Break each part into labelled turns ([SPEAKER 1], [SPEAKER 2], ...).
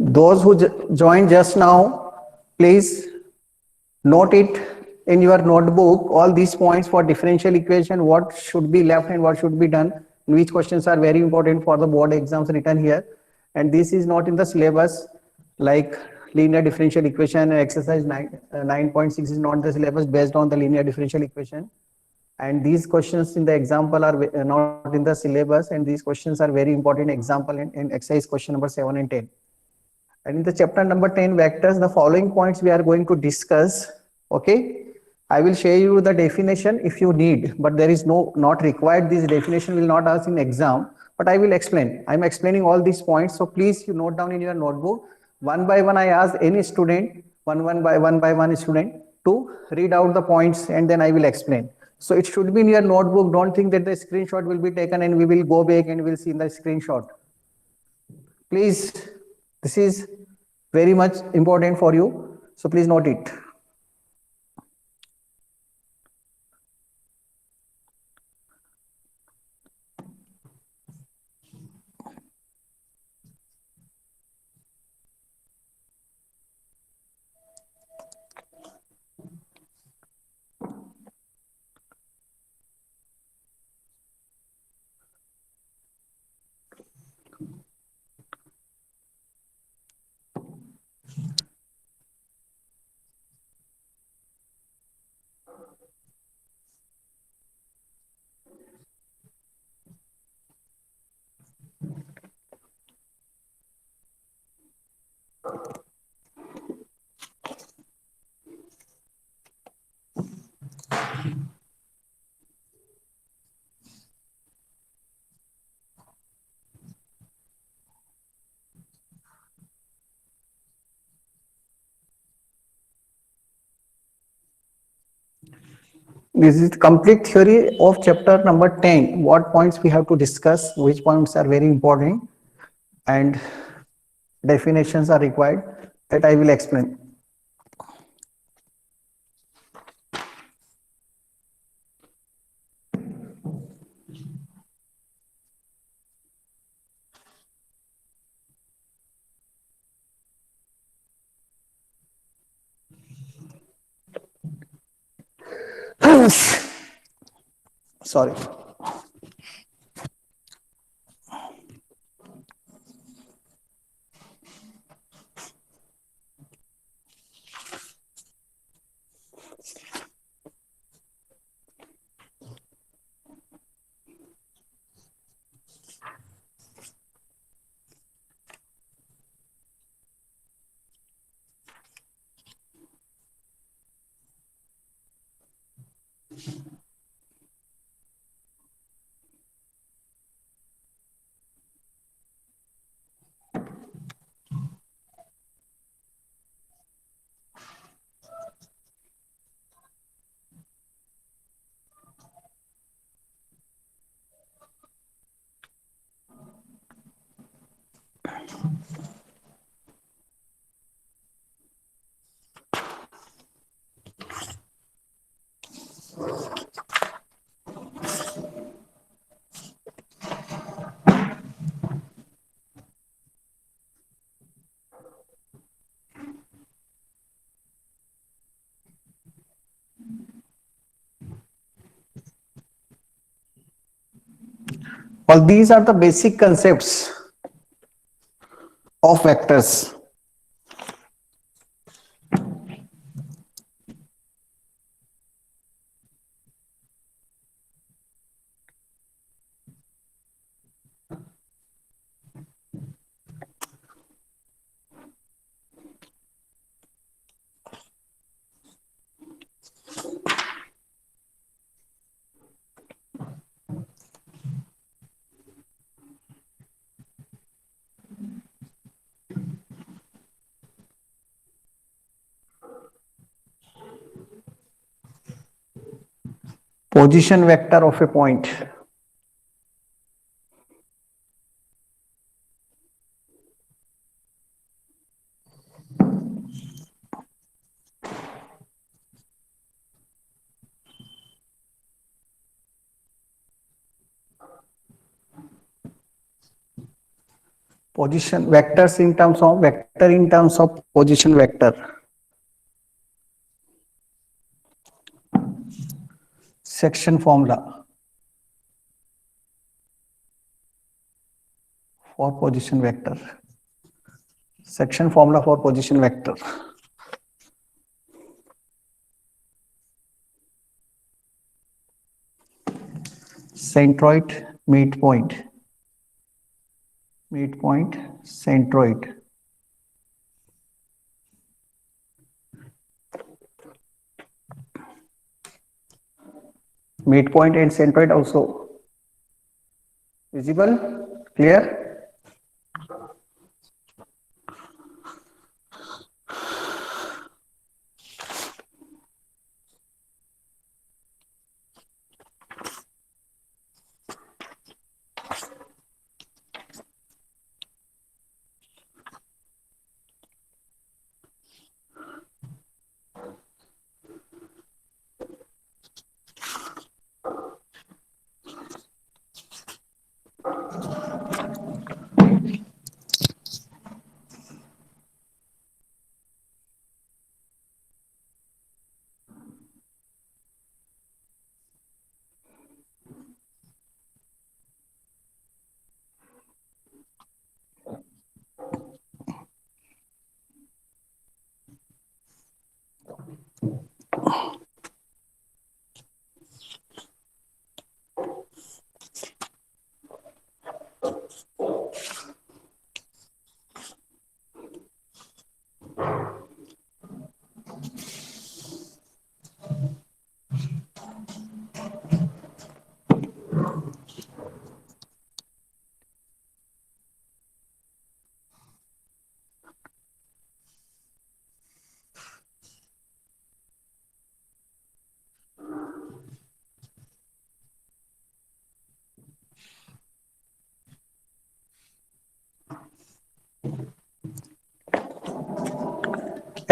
[SPEAKER 1] Those who joined just now, please note it in your notebook, all these points for differential equation, what should be left and what should be done, and which questions are very important for the board exams written here. And this is not in the syllabus, like linear differential equation and exercise 9.6 is not the syllabus based on the linear differential equation. And these questions in the example are not in the syllabus, and these questions are very important example in exercise question number 7 and 10. And in the chapter number 10 vectors, the following points we are going to discuss. Okay, I will share you the definition if you need, but there is not required. This definition will not ask in exam, but I will explain. I'm explaining all these points, so please you note down in your notebook. One by one, I ask any student, one by one student to read out the points, and then I will explain. So it should be in your notebook. Don't think that the screenshot will be taken and we will go back and we'll see in the screenshot. Please, this is very much important for you. So please note it. This is complete theory of chapter number 10. What points we have to discuss, which points are very important, and definitions are required, that I will explain. Sorry. Well, these are the basic concepts of vectors. Position vector of a point. Position vectors in terms of vector vector in terms of position vector. Section formula for position vector. Section formula for position vector. Centroid, midpoint. Midpoint, centroid. Midpoint and centroid also visible, clear?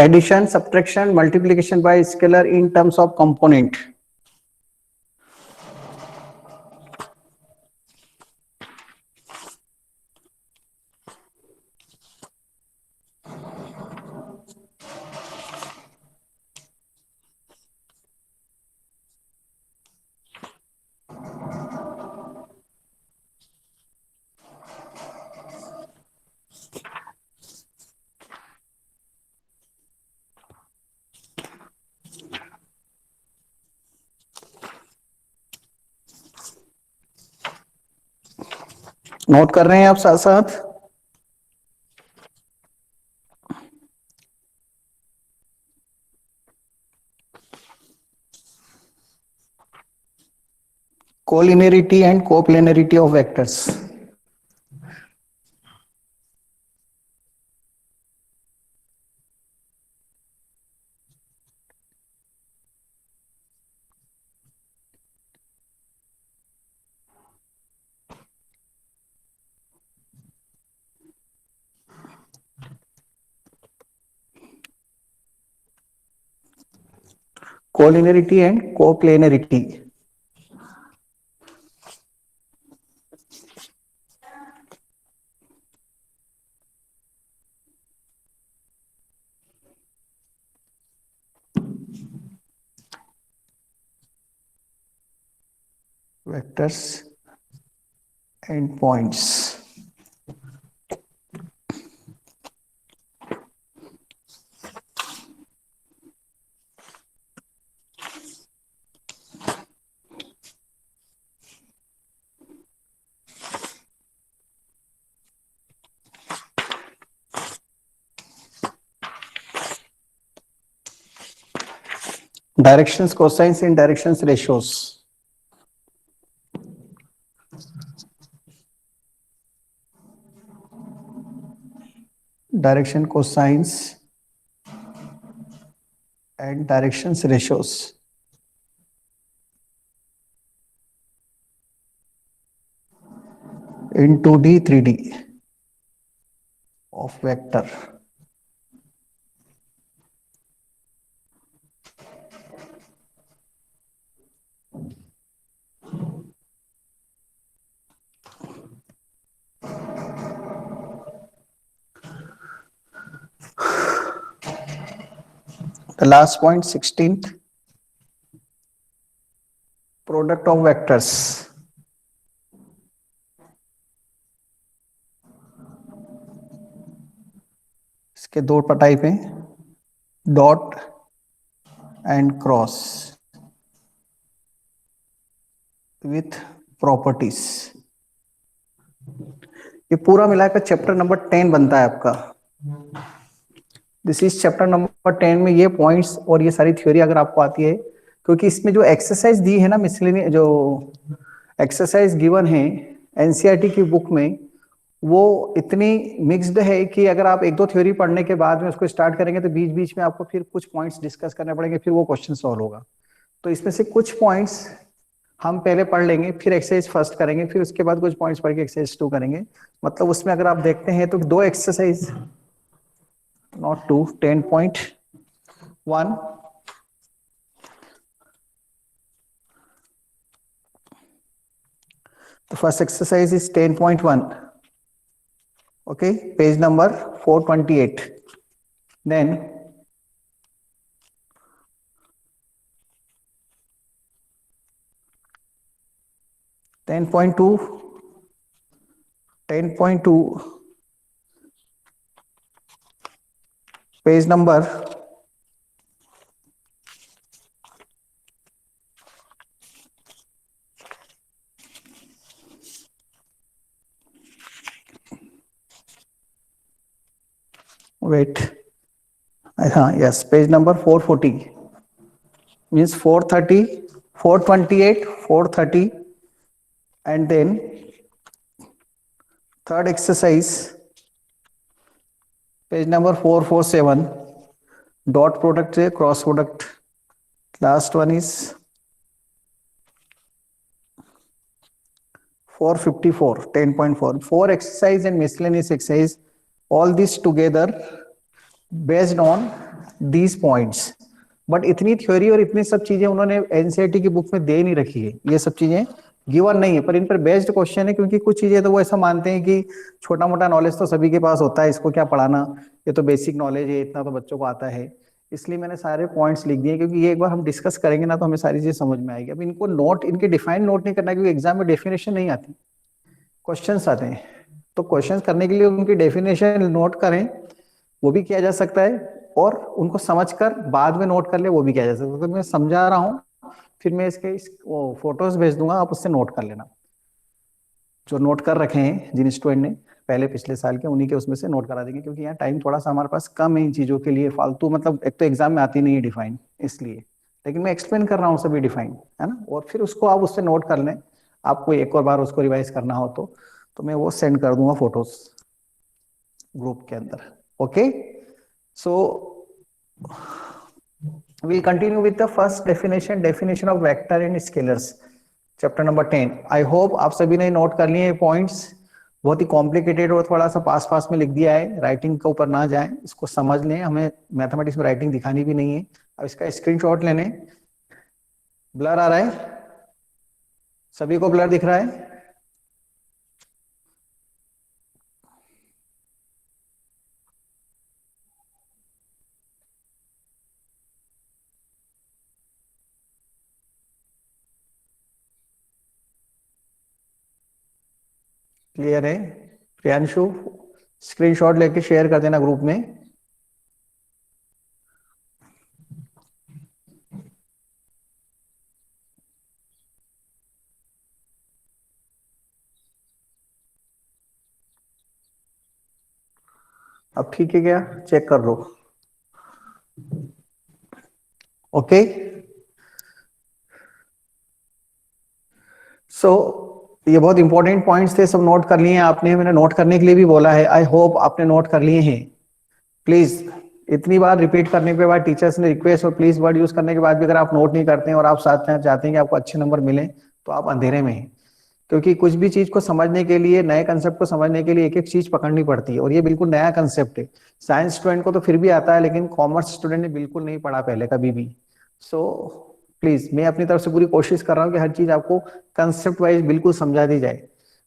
[SPEAKER 1] Addition, subtraction, multiplication by scalar in terms of component. Note कर रहे हैं आप साथ साथ? Collinearity and coplanarity of vectors. Collinearity and coplanarity. Vectors and points. Directions, cosines and directions ratios. Direction cosines and directions ratios. In 2D, 3D of vector. The last point, 16th, product of vectors. इसके दो type हैं, dot and cross with properties. ये पूरा मिलाकर chapter number 10 बनता है आपका। This is chapter number 10 में ये पॉइंट्स और ये सारी थ्योरी अगर आपको आती है, क्योंकि इसमें जो एक्सरसाइज दी है ना, मिसलेनियस जो एक्सरसाइज गिवन है एनसीईआरटी की बुक में, वो इतनी मिक्स्ड है कि अगर आप एक दो थ्योरी पढ़ने के बाद में उसको स्टार्ट करेंगे तो बीच बीच में आपको फिर कुछ पॉइंट्स डिस्कस करने पड़ेंगे, फिर वो क्वेश्चन सॉल्व होगा। तो इसमें से कुछ पॉइंट्स हम पहले पढ़ लेंगे, फिर एक्सरसाइज फर्स्ट करेंगे, फिर उसके बाद कुछ पॉइंट्स पढ़ के एक्सरसाइज 2 करेंगे। मतलब उसमें अगर आप देखते हैं तो दो exercise, not 2, 10.1, the first exercise is 10.1. Okay, page number 428. Then 10.2, 10.2, page number 440, means 430, 428, 430, and then third exercise, page number 447, dot product से cross product. Last one is 454, 10.4, 4 exercise and miscellaneous exercise, all this together based on these points. But इतनी theory और इतनी सब चीजें उन्होंने NCERT की book में दे नहीं रखी है, ये सब चीजें गिवन नहीं है, पर इन पर बेस्ड क्वेश्चन है, क्योंकि कुछ चीजें तो वो ऐसा मानते हैं कि छोटा मोटा नॉलेज तो सभी के पास होता है, इसको क्या पढ़ाना, ये तो बेसिक नॉलेज है, इतना तो बच्चों को आता है। इसलिए मैंने सारे पॉइंट्स लिख दिए, क्योंकि ये एक बार हम डिस्कस करेंगे ना तो हमें सारी चीजें समझ में आएगी। अब इनको नोट, इनके डिफाइन नोट नहीं करना, क्योंकि एग्जाम में डेफिनेशन नहीं आती, क्वेश्चंस आते हैं। तो क्वेश्चंस करने के लिए उनकी डेफिनेशन नोट करें, वो भी किया जा सकता है, और उनको समझकर बाद में नोट कर ले, वो भी किया जा सकता है। तो मैं समझा रहा हूँ, फिर मैं इसके फोटोज भेज दूंगा, आप उससे नोट कर लेना। जो नोट कर रखे हैं जिन स्टूडेंट ने पहले पिछले साल के, उन्हीं के उसमें से नोट करा देंगे, क्योंकि यहाँ टाइम थोड़ा सा हमारे पास कम है इन चीजों के लिए फालतू, मतलब एक तो एग्जाम में आती नहीं है डिफाइन, इसलिए। लेकिन मैं एक्सप्लेन कर रहा हूँ सभी डिफाइन, है ना, और फिर उसको आप उससे नोट कर लें। आपको एक और बार उसको रिवाइज करना हो तो मैं वो सेंड कर दूंगा फोटोज ग्रुप के अंदर। Okay, so we'll continue with the first definition of vector and scalars, chapter number 10. I hope आप सभी ने नोट कर लिए पॉइंट्स। बहुत ही कॉम्प्लिकेटेड और थोड़ा सा पास में लिख दिया है, राइटिंग के ऊपर ना जाएं, इसको समझ लें। हमें मैथमेटिक्स में राइटिंग दिखानी भी नहीं है। अब इसका स्क्रीनशॉट लेने। ब्लर आ रहा है, सभी को ब्लर दिख रहा है? क्लियर है? प्रियांशु स्क्रीनशॉट लेके शेयर कर देना ग्रुप में। अब ठीक है क्या? चेक कर लो। ओके, सो ये बहुत इंपॉर्टेंट पॉइंट्स थे, सब नोट कर लिए हैं आपने, मैंने नोट करने के लिए भी बोला है। आई होप आपने नोट कर लिए हैं। प्लीज इतनी बार रिपीट करने के बाद टीचर्स ने रिक्वेस्ट और प्लीज वर्ड यूज करने के बाद भी अगर आप नोट नहीं करते हैं और आप साथ में चाहते हैं कि आपको अच्छे नंबर मिले, तो आप अंधेरे में हैं। क्योंकि कुछ भी चीज को समझने के लिए, नए कंसेप्ट को समझने के लिए एक एक चीज पकड़नी पड़ती है, और ये बिल्कुल नया कंसेप्ट है। साइंस स्टूडेंट को तो फिर भी आता है, लेकिन कॉमर्स स्टूडेंट ने बिल्कुल नहीं पढ़ा पहले कभी भी। सो प्लीज मैं अपनी तरफ से पूरी कोशिश कर रहा हूँ कि हर चीज आपको कंसेप्ट वाइज बिल्कुल समझा दी जाए।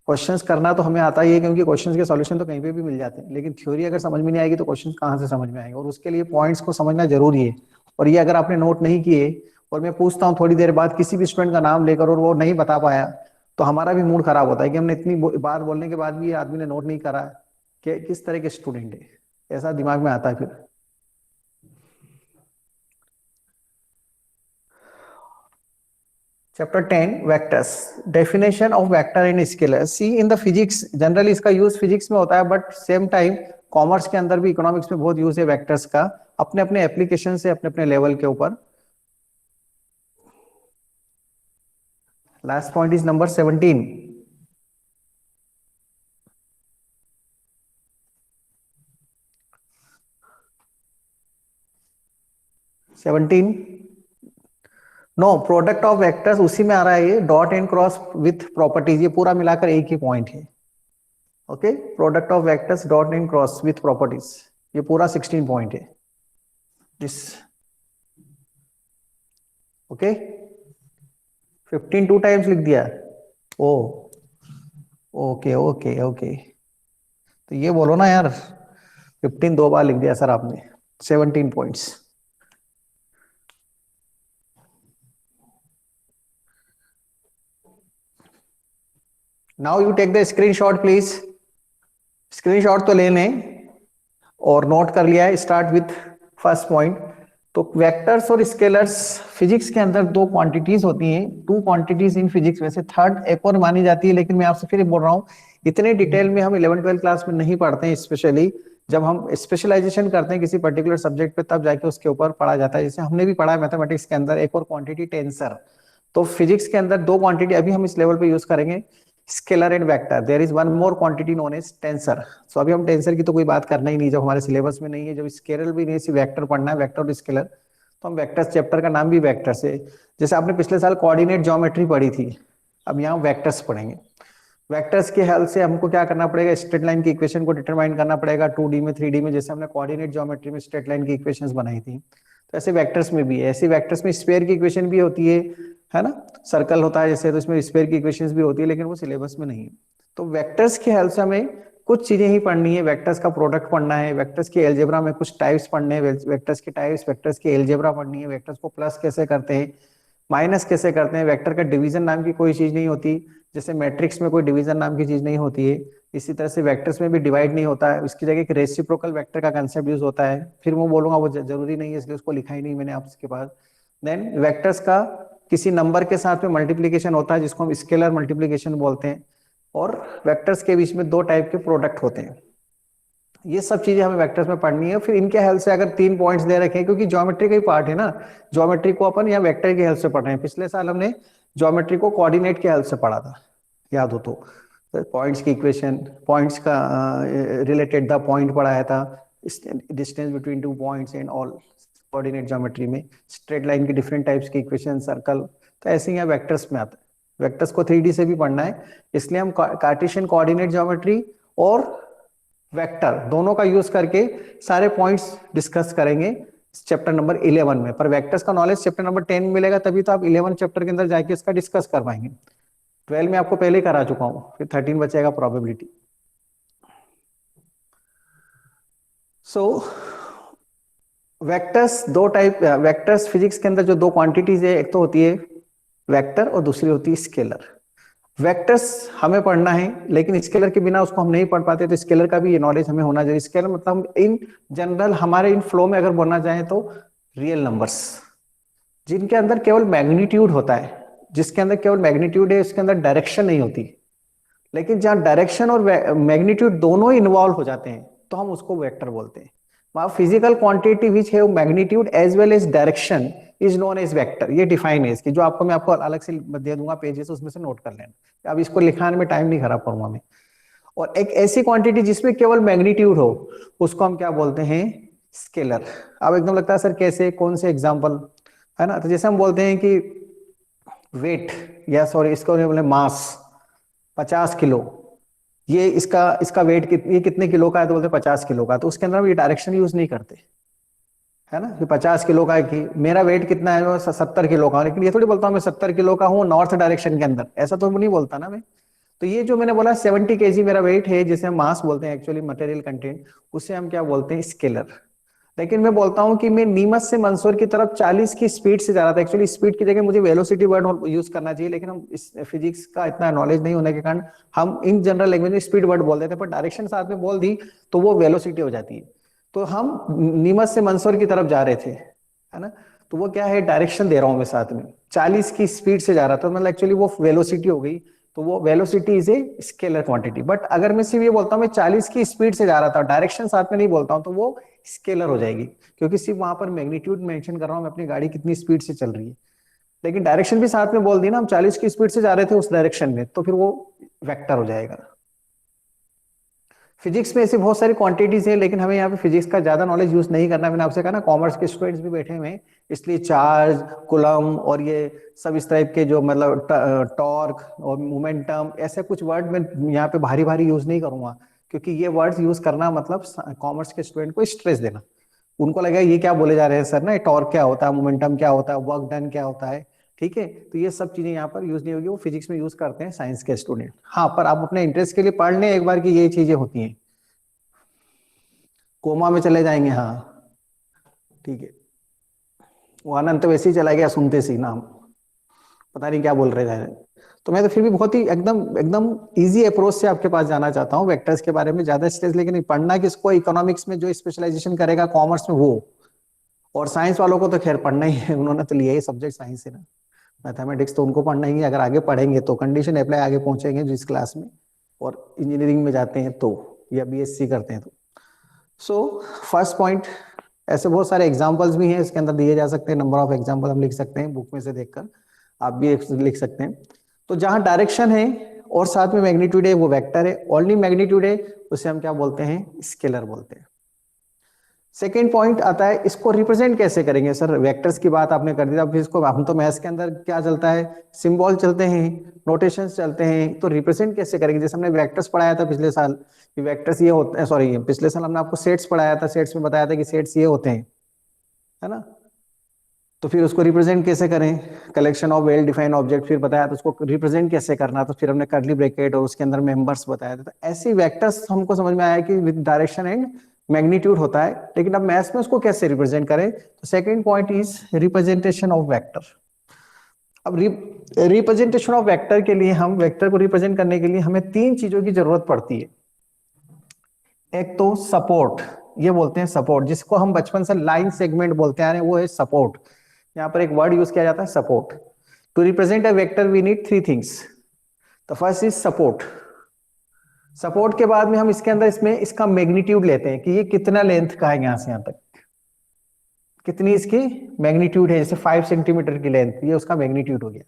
[SPEAKER 1] क्वेश्चंस करना तो हमें आता ही है, क्योंकि क्वेश्चंस के सॉल्यूशन तो कहीं पे भी मिल जाते हैं, लेकिन थ्योरी अगर समझ में नहीं आएगी तो क्वेश्चंस कहाँ से समझ में आएंगे, और उसके लिए पॉइंट्स को समझना जरूरी है। और ये अगर आपने नोट नहीं किए और मैं पूछता हूँ थोड़ी देर बाद किसी भी स्टूडेंट का नाम लेकर और वो नहीं बता पाया, तो हमारा भी मूड खराब होता है कि हमने इतनी बार बोलने के बाद भी ये आदमी ने नोट नहीं करा, कि किस तरह के स्टूडेंट है, ऐसा दिमाग में आता है फिर। Chapter 10 vectors, definition of vector in scalar. See in the physics generally इसका यूज फिजिक्स में होता है, बट सेम टाइम कॉमर्स के अंदर भी, इकोनॉमिक्स में बहुत यूज है वेक्टर्स का, अपने अपने एप्लीकेशन से, अपने अपने लेवल के ऊपर। Last point is number 17। 17 no, product of vectors उसी में आ रहा है, ये dot and cross with properties, ये पूरा मिलाकर एक ही पॉइंट है। Okay, product of vectors dot and cross with properties, ये पूरा 16 पॉइंट है दिस। ओके, 15 टू टाइम्स लिख दिया। ओ ओके ओके ओके, तो ये बोलो ना यार, 15 दो बार लिख दिया सर आपने। 17 points. Now you take the screenshot please, screenshot तो लेने और नोट कर लिया है। Start with first point. तो वेक्टर्स और स्केलर्स फिजिक्स के अंदर दो क्वांटिटीज होती हैं, टू क्वांटिटीज इन फिजिक्स, वैसे थर्ड एक और मानी जाती है, लेकिन मैं आपसे फिर बोल रहा हूँ इतने डिटेल में हम 11-12 क्लास में नहीं पढ़ते हैं, स्पेशली जब हम स्पेशलाइजेशन करते हैं किसी पर्टिकुलर सब्जेक्ट पे, तब जाके उसके ऊपर पढ़ा जाता है। जैसे हमने भी पढ़ा है मैथमेटिक्स के अंदर एक और क्वांटिटी टेंसर। तो फिजिक्स के अंदर दो क्वांटिटी अभी हम इस लेवल पे यूज करेंगे, scalar and vector. There is one more quantity known as tensor. So अभी हम टेंसर की तो कोई बात करना ही नहीं, जब हमारे सिलेबस में नहीं है, जब स्केलर भी नहीं, सिर्फ वेक्टर पढ़ना है, वेक्टर और स्केलर। तो हम वेक्टर्स, चैप्टर का नाम भी वेक्टर्स है। जैसे आपने पिछले साल कोऑर्डिनेट ज्योमेट्री पढ़ी थी, अब यहाँ वेक्टर्स पढ़ेंगे। वेक्टर्स के हेल्प से हमको क्या करना पड़ेगा, स्ट्रेट लाइन की इक्वेशन को डिटरमाइन करना पड़ेगा 2D में, 3D में, जैसे हमने कोऑर्डिनेट ज्योमेट्री में स्ट्रेट लाइन की इक्वेशंस बनाई थी। तो ऐसे वेक्टर्स में भी है, ऐसे वेक्टर्स में स्फीयर की इक्वेशन भी होती है ना, सर्कल होता है जैसे, तो इसमें स्फीयर की इक्वेशंस भी होती है, लेकिन वो सिलेबस में नहीं है। तो वेक्टर्स के हेल्प से हमें कुछ चीजें ही पढ़नी है, वेक्टर्स का प्रोडक्ट पढ़ना है, वेक्टर्स के एलजेब्रा में कुछ टाइप्स पढ़ने हैं, वेक्टर्स के टाइप्स, वेक्टर्स की एलजेब्रा पढ़नी है, वेक्टर्स को प्लस कैसे करते हैं, माइनस कैसे करते हैं, वेक्टर का डिवीजन नाम की कोई चीज नहीं होती, जैसे मैट्रिक्स में कोई डिवीजन नाम की चीज नहीं होती है, इसी तरह से वेक्टर्स में भी डिवाइड नहीं होता है, उसकी जगह एक रेसिप्रोकल वेक्टर का कंसेप्ट यूज होता है। फिर मैं बोलूंगा वो जरूरी नहीं है, इसलिए उसको लिखा ही नहीं मैंने आपके पास। देन वेक्टर्स का किसी नंबर के साथ में मल्टीप्लीकेशन होता है, जिसको हम स्केलर मल्टीप्लीकेशन बोलते हैं, और वेक्टर्स के बीच में दो टाइप के प्रोडक्ट होते हैं। ये सब चीजें हमें वेक्टर्स में पढ़नी है। फिर इनके हेल्प से अगर 3 पॉइंट्स दे रखे हैं, क्योंकि ज्योमेट्री का ही पार्ट है ना, ज्योमेट्री को अपन या वेक्टर की हेल्प से पढ़ रहे हैं। पिछले साल हमने ज्योमेट्री को कोऑर्डिनेट की हेल्प से पढ़ा था, याद हो तो, पॉइंट्स की इक्वेशन, पॉइंट्स का रिलेटेड द पॉइंट पढ़ाया था, distance between 2 points and all, coordinate geometry में स्ट्रेट लाइन की डिफरेंट टाइप्स की इक्वेशन, सर्कल। तो ऐसे ही यहाँ वेक्टर्स में आता है। वेक्टर्स को 3D से भी पढ़ना है, इसलिए हम कार्टेशियन कोऑर्डिनेट ज्योमेट्री और वेक्टर दोनों का यूज करके सारे पॉइंट्स डिस्कस करेंगे चैप्टर नंबर 11 में। पर वेक्टर्स का नॉलेज चैप्टर नंबर 10 में मिलेगा, तभी तो आप 11 चैप्टर के अंदर जाके इसका डिस्कस कर पाएंगे। 12 में आपको पहले ही करा चुका हूं, फिर 13 बचेगा प्रोबेबिलिटी। सो वेक्टर्स दो टाइप, वेक्टर्स फिजिक्स के अंदर जो दो क्वांटिटीज है, एक तो होती है वेक्टर और दूसरी होती है स्केलर। वेक्टर्स हमें पढ़ना है, लेकिन स्केलर के बिना उसको हम नहीं पढ़ पाते, तो स्केलर का भी ये नॉलेज हमें होना चाहिए। स्केलर मतलब इन जनरल हमारे इन फ्लो में अगर बोलना चाहें तो रियल नंबर्स, जिनके अंदर केवल मैग्नीट्यूड होता है, जिसके अंदर केवल मैग्नीट्यूड है, उसके अंदर डायरेक्शन नहीं होती। लेकिन जहां डायरेक्शन और मैग्नीट्यूड दोनों ही इन्वॉल्व हो जाते हैं, तो हम उसको वेक्टर बोलते हैं। फिजिकल क्वांटिटी विच है magnitude as well as direction is known as vector. ये डिफाइन है इसकी, जो आपको मैं आपको अलग से दे दूंगा पेजेस, उसमें से नोट कर लेना। अब इसको लिखाने में टाइम नहीं खराब करूंगा मैं। और एक ऐसी क्वांटिटी जिसमें केवल मैग्नीट्यूड हो, उसको हम क्या बोलते हैं, स्केलर। अब एकदम लगता है सर कैसे, कौन से एग्जाम्पल, है ना। तो जैसे हम बोलते हैं कि वेट, या सॉरी इसको बोले मास 50 किलो, ये इसका इसका वेट ये कितने किलो का है, तो बोलते 50 किलो का। तो उसके अंदर हम ये डायरेक्शन यूज नहीं करते, है ना, कि 50 किलो का है, कि मेरा वेट कितना है, 70 किलो का। लेकिन ये थोड़ी बोलता हूँ मैं 70 किलो का हूँ नॉर्थ डायरेक्शन के अंदर, ऐसा तो नहीं बोलता ना मैं। तो ये जो मैंने बोला 70 kg मेरा वेट है, जिसे हम मास बोलते हैं, एक्चुअली मटेरियल कंटेंट, उसे हम क्या बोलते हैं, स्केलर। लेकिन मैं बोलता हूं कि मैं नीमच से मंदसौर की तरफ 40 की स्पीड से जा रहा था। एक्चुअली स्पीड की जगह मुझे वेलोसिटी वर्ड यूज करना चाहिए, लेकिन हम इस फिजिक्स का इतना नॉलेज नहीं होने के कारण हम इन जनरल लैंग्वेज में स्पीड वर्ड बोल देते हैं, पर डायरेक्शन साथ में बोल दी तो वो वेलोसिटी हो जाती है। तो हम नीमच से मंदसौर की तरफ जा रहे थे, है ना, तो वो क्या है, डायरेक्शन दे रहा हूं मैं साथ में, 40 की स्पीड से जा रहा था, मतलब एक्चुअली वो वेलोसिटी हो गई। तो वो velocity is a scalar quantity. But अगर मैं सिर्फ ये बोलता हूँ मैं 40 की स्पीड से जा रहा था, डायरेक्शन साथ में नहीं बोलता हूँ, तो वो स्केलर हो जाएगी, क्योंकि सिर्फ वहां पर मैग्नीट्यूड मेंशन कर रहा हूं मैं अपनी गाड़ी कितनी स्पीड से चल रही है। लेकिन डायरेक्शन भी साथ में बोल दी ना, हम 40 की स्पीड से जा रहे थे उस डायरेक्शन में, तो फिर वो वेक्टर हो जाएगा। फिजिक्स में ऐसी बहुत सारी क्वांटिटीज है, लेकिन हमें यहाँ पे फिजिक्स का ज्यादा नॉलेज यूज नहीं करना। मैंने आपसे कहा ना, कॉमर्स के स्टूडेंट्स भी बैठे हुए हैं, इसलिए चार्ज, कुलम और ये सब इस टाइप के जो मतलब टॉर्क और मोमेंटम, ऐसे कुछ वर्ड मैं यहाँ पे भारी भारी यूज नहीं करूंगा, क्योंकि ये वर्ड्स यूज करना मतलब कॉमर्स के स्टूडेंट को स्ट्रेस देना। उनको लगेगा ये क्या बोले जा रहे हैं सर ना, टॉर्क क्या होता है, मोमेंटम क्या होता है, वर्क डन क्या होता है, ठीक है। तो ये सब चीजें यहाँ पर यूज नहीं होगी, वो फिजिक्स में यूज करते हैं साइंस के स्टूडेंट। हाँ, पर आप अपने इंटरेस्ट के लिए पढ़ लें एक बार कि ये चीजें होती हैं। कोमा में चले जाएंगे, हाँ ठीक है। वो अनंत वैसे ही चला गया सुनते सी नाम, पता नहीं क्या बोल रहे थे। तो मैं तो फिर भी बहुत ही एकदम एकदम इजी अप्रोच से आपके पास जाना चाहता हूँ, वेक्टर्स के बारे में ज्यादा स्ट्रेस लेके नहीं। पढ़ना किसको, इकोनॉमिक्स में जो स्पेशलाइजेशन करेगा कॉमर्स में वो, और साइंस वालों को तो खैर पढ़ना ही है, उन्होंने तो लिया ही सब्जेक्ट साइंस है ना, मैथमेटिक्स तो उनको पढ़ना ही है। अगर आगे पढ़ेंगे तो कंडीशन अप्लाई आगे पहुंचेंगे जिस क्लास में, और इंजीनियरिंग में जाते हैं तो, या बीएससी करते हैं तो। सो फर्स्ट पॉइंट, ऐसे बहुत सारे एग्जांपल्स भी हैं इसके अंदर दिए जा सकते हैं, नंबर ऑफ एग्जांपल हम लिख सकते हैं बुक में से देखकर, आप भी लिख सकते हैं। तो जहां डायरेक्शन है और साथ में मैग्नीट्यूड है वो वेक्टर है, ओनली मैग्नीट्यूड है उसे हम क्या बोलते हैं, स्केलर बोलते हैं। सेकेंड पॉइंट आता है, इसको रिप्रेजेंट कैसे करेंगे सर, वेक्टर्स की बात आपने कर दी, अब इसको हम तो मैथ्स के अंदर क्या चलता है, सिंबल चलते हैं, नोटेशंस चलते हैं, तो रिप्रेजेंट कैसे करेंगे। जैसे हमने वेक्टर्स पढ़ाया था पिछले साल कि वेक्टर्स ये होते हैं, सॉरी पिछले साल हमने आपको सेट्स पढ़ाया था, सेट्स में बताया था कि सेट्स ये होते हैं, है ना। तो फिर उसको रिप्रेजेंट कैसे करें, collection of well defined object, फिर बताया तो उसको रिप्रेजेंट कैसे करना, तो फिर हमने कर्ली ब्रैकेट और उसके अंदर मेंबर्स बताया था। तो ऐसे वेक्टर्स हमको समझ में आया कि विद डायरेक्शन एंड मैग्नीट्यूड होता है, लेकिन अब मैथ्स में उसको कैसे रिप्रेजेंट करें। तो second point is representation of vector. अब रिप्रेजेंटेशन ऑफ वेक्टर के लिए, हम वेक्टर को रिप्रेजेंट करने के लिए हमें तीन चीजों की जरूरत पड़ती है। एक तो सपोर्ट, ये बोलते हैं सपोर्ट, जिसको हम बचपन से लाइन सेगमेंट बोलते आ रहे हैं, वो है सपोर्ट। यहाँ पर एक वर्ड यूज किया जाता है support. To represent a vector we need three things. The first is support. Support के बाद में हम इसके अंदर इसमें इसका मैग्नीट्यूड लेते हैं कि ये कितना लेंथ का है, यहां से यहां तक कितनी इसकी मैग्नीट्यूड है। जैसे 5 सेंटीमीटर की लेंथ, ये उसका मैग्नीट्यूड हो गया।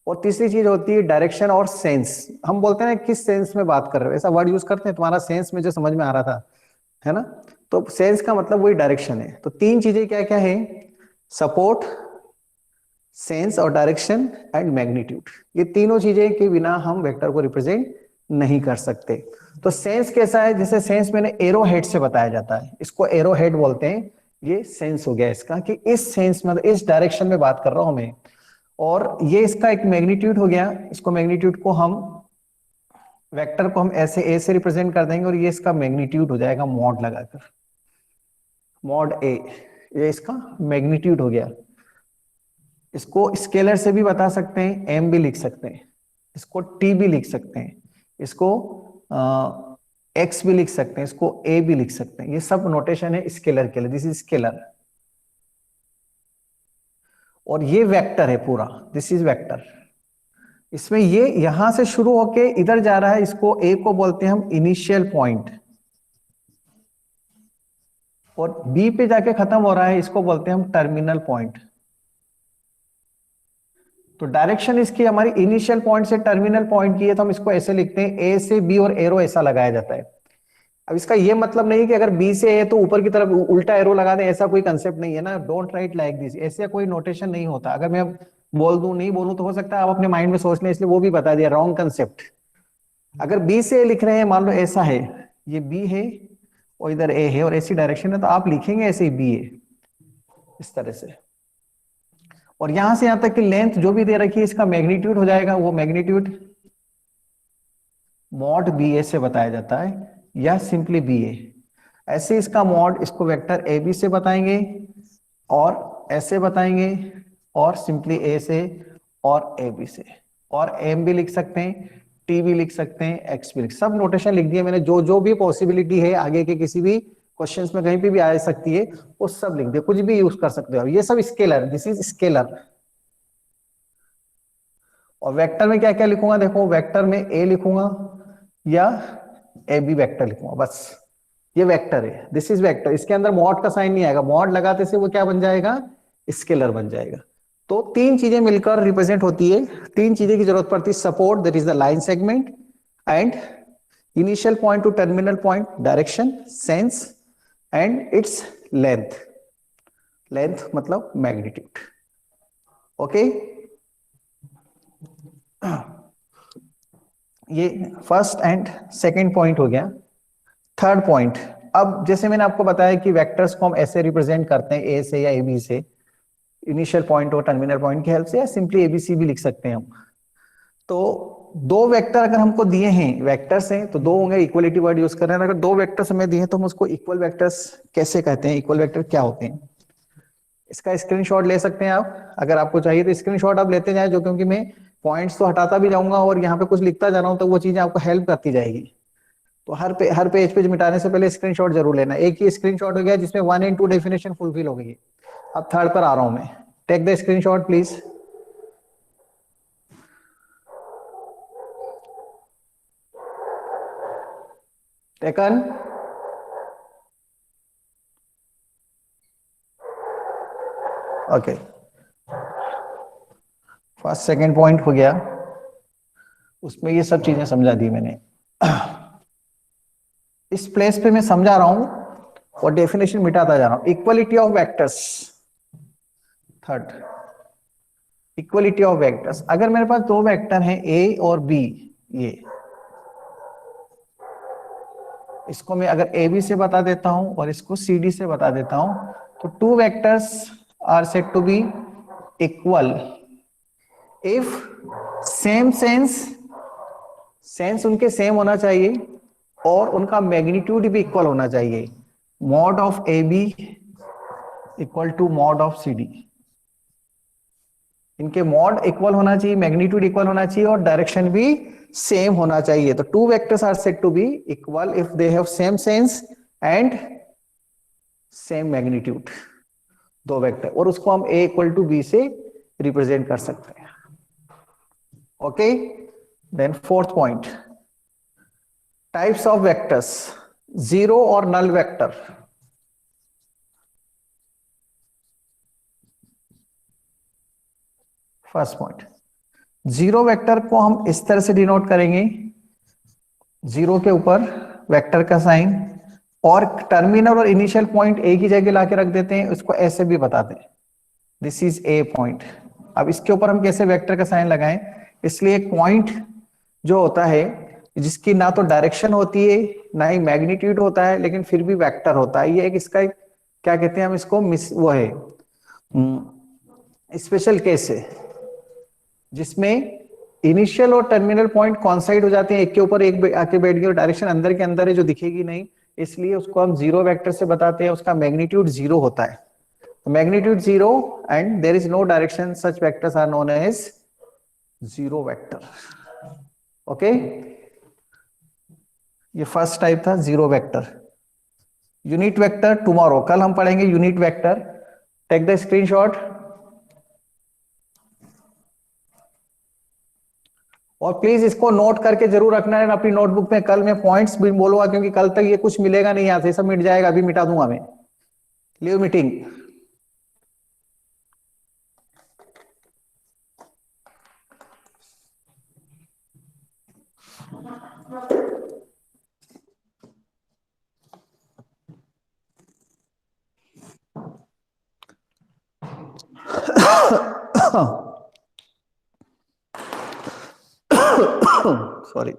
[SPEAKER 1] और तीसरी चीज होती है डायरेक्शन और सेंस। हम बोलते हैं किस सेंस में बात कर रहे हो, ऐसा वर्ड यूज करते हैं, तुम्हारा सेंस में जो समझ में आ रहा था, है ना। तो सेंस का मतलब वही डायरेक्शन है। तो तीन चीजें क्या क्या है, सपोर्ट, सेंस और डायरेक्शन एंड मैग्नीट्यूड। ये तीनों चीजें के बिना हम वेक्टर को रिप्रेजेंट नहीं कर सकते। तो सेंस कैसा है, जैसे सेंस मैंने एरो हेड से बताया जाता है, इसको एरो हेड बोलते हैं। ये सेंस हो गया इसका कि इस सेंस में, इस डायरेक्शन में बात कर रहा हूं मैं। और ये इसका एक मैग्नीट्यूड हो गया, इसको मैग्नीट्यूड को हम, वेक्टर को हम ऐसे ए से रिप्रेजेंट कर देंगे, और ये इसका मैग्नीट्यूड हो जाएगा मॉड लगाकर, मॉड ए, ये इसका मैग्नीट्यूड हो गया। इसको स्केलर से भी बता सकते हैं, एम भी लिख सकते हैं, इसको टी भी लिख सकते हैं, इसको एक्स भी लिख सकते हैं, इसको ए भी लिख सकते हैं। ये सब नोटेशन है स्केलर के लिए, दिस इज स्केलर। और ये वेक्टर है पूरा, दिस इज वेक्टर। इसमें ये यहां से शुरू होके इधर जा रहा है, इसको ए को बोलते हैं हम इनिशियल पॉइंट, और बी पे जाके खत्म हो रहा है, इसको बोलते हैं हम टर्मिनल पॉइंट। तो डायरेक्शन इसकी हमारी इनिशियल पॉइंट से टर्मिनल पॉइंट की है, तो हम इसको ऐसे लिखते हैं ए से बी, और एरो ऐसा लगाया जाता है। अब इसका ये मतलब नहीं कि अगर बी से ए तो ऊपर की तरफ उल्टा एरो लगा दें, ऐसा कोई कंसेप्ट नहीं है ना। डोंट राइट लाइक दिस, ऐसे कोई नोटेशन नहीं होता। अगर मैं बोल दूं नहीं बोलूं तो हो सकता है आप अपने माइंड में सोच लें, इसलिए वो भी बता दिया, रॉन्ग कंसेप्ट। अगर बी से ए लिख रहे हैं, मान लो ऐसा है, ये बी है और इधर ए है और ऐसी डायरेक्शन है, तो आप लिखेंगे ऐसे ही बी ए, इस तरह से। और यहां से यहां तक की लेंथ जो भी दे रखी है, इसका मैग्नीट्यूड हो जाएगा, वो मैग्नीट्यूड मॉड बी ए से बताया जाता है, या सिंपली बी ए। ऐसे इसका मॉड इसको वेक्टर ए बी से बताएंगे और ऐसे बताएंगे और सिंपली ए से और ए बी से, और एम भी लिख सकते हैं, टी भी लिख सकते हैं, एक्स भी लिख, सब नोटेशन लिख दिए मैंने, जो जो भी पॉसिबिलिटी है आगे के किसी भी क्वेश्चंस में कहीं पे भी आ सकती है वो सब लिख दिया, कुछ भी यूज कर सकते हो। ये सब स्केलर, दिस इज स्केलर। और वेक्टर में क्या क्या लिखूंगा, देखो वेक्टर में ए लिखूंगा या ए बी वेक्टर लिखूंगा, बस ये वेक्टर है, दिस इज वेक्टर। इसके अंदर मॉड का साइन नहीं आएगा, मॉड लगाते से वो क्या बन जाएगा, स्केलर बन जाएगा। तो तीन चीजें मिलकर रिप्रेजेंट होती है, तीन चीजें की जरूरत पड़ती है, support that is the line segment, and initial point two terminal point direction sense, and its length, length मतलब मैग्नीट्यूड। ओके, ये फर्स्ट एंड सेकंड पॉइंट हो गया। थर्ड पॉइंट, अब जैसे मैंने आपको बताया कि वेक्टर्स को हम ऐसे रिप्रेजेंट करते हैं, ए से या ए बी से, इनिशियल पॉइंट और टर्मिनल पॉइंट की हेल्प से, या सिंपली एबीसी भी लिख सकते हैं हम। तो दो वेक्टर अगर हमको दिए हैं, वेक्टर्स हैं तो दो होंगे, इक्वलिटी वर्ड यूज कर रहे हैं, अगर दो वेक्टर्स हमें दिए हैं तो हम उसको इक्वल वेक्टर्स कैसे कहते हैं, इक्वल वेक्टर क्या होते हैं, इसका स्क्रीनशॉट ले सकते हैं आप, अगर आपको चाहिए तो स्क्रीनशॉट आप लेते जाएं, जो क्योंकि मैं पॉइंट्स तो हटाता भी जाऊंगा और यहाँ पे कुछ लिखता जा रहा हूँ तो वो चीजें आपको हेल्प करती जाएगी। तो हर पेज पे मिटाने से पहले स्क्रीनशॉट जरूर लेना। एक ही स्क्रीनशॉट हो गया जिसमें 1 and 2 डेफिनेशन फुलफिल हो गई। अब थर्ड पर आ रहा हूं मैं, take the screenshot please. Taken, okay, first second point हो गया, उसमें ये सब चीजें समझा दी मैंने। इस प्लेस पे मैं समझा रहा हूं और डेफिनेशन मिटाता जा रहा हूं। Equality of vectors, third, equality of vectors, अगर मेरे पास दो वेक्टर हैं ए और बी, ये इसको मैं अगर ए बी से बता देता हूं और इसको सी डी से बता देता हूं, तो two vectors are said to be equal if same sense, sense उनके सेम होना चाहिए और उनका मैग्नीट्यूड भी इक्वल होना चाहिए। Mod of A B equal to mod of C D, इनके मॉड इक्वल होना चाहिए, मैग्नीट्यूड इक्वल होना चाहिए और डायरेक्शन भी सेम होना चाहिए। तो two vectors are said to be equal if they have same sense and same magnitude, दो वेक्टर, और उसको हम ए इक्वल टू बी से रिप्रेजेंट कर सकते हैं। Okay, then fourth point, types of vectors, zero और null vector. First point, zero vector को हम इस तरह से डिनोट करेंगे, जीरो के ऊपर वेक्टर का साइन, और टर्मिनल और इनिशियल पॉइंट एक ही जगह लाके रख देते हैं, उसको ऐसे भी बताते हैं, दिस इज ए पॉइंट। अब इसके ऊपर हम कैसे वेक्टर का साइन लगाएं, इसलिए एक पॉइंट जो होता है जिसकी ना तो डायरेक्शन होती है ना ही मैग्नीट्यूड होता है, लेकिन फिर भी वेक्टर होता है, ये एक इसका एक, क्या कहते हैं हम इसको, मिस वो है स्पेशल केस है, जिसमें इनिशियल और टर्मिनल पॉइंट कॉन्साइड हो जाते हैं, एक के ऊपर एक आके बैठ गए और डायरेक्शन अंदर के अंदर है जो दिखेगी नहीं, इसलिए उसको हम जीरो वेक्टर से बताते हैं, उसका मैग्नीट्यूड जीरो होता है, magnitude zero and there is no direction, such vectors are known as zero vector. Okay, ये फर्स्ट टाइप था zero vector. Unit vector tomorrow, कल हम पढ़ेंगे unit vector, take the screenshot. और प्लीज इसको नोट करके जरूर रखना है अपनी नोटबुक में, कल मैं पॉइंट्स भी बोलूंगा क्योंकि कल तक ये कुछ मिलेगा नहीं, यहां से सब मिट जाएगा, अभी मिटा दूंगा मैं, लीव मीटिंग। सॉरी,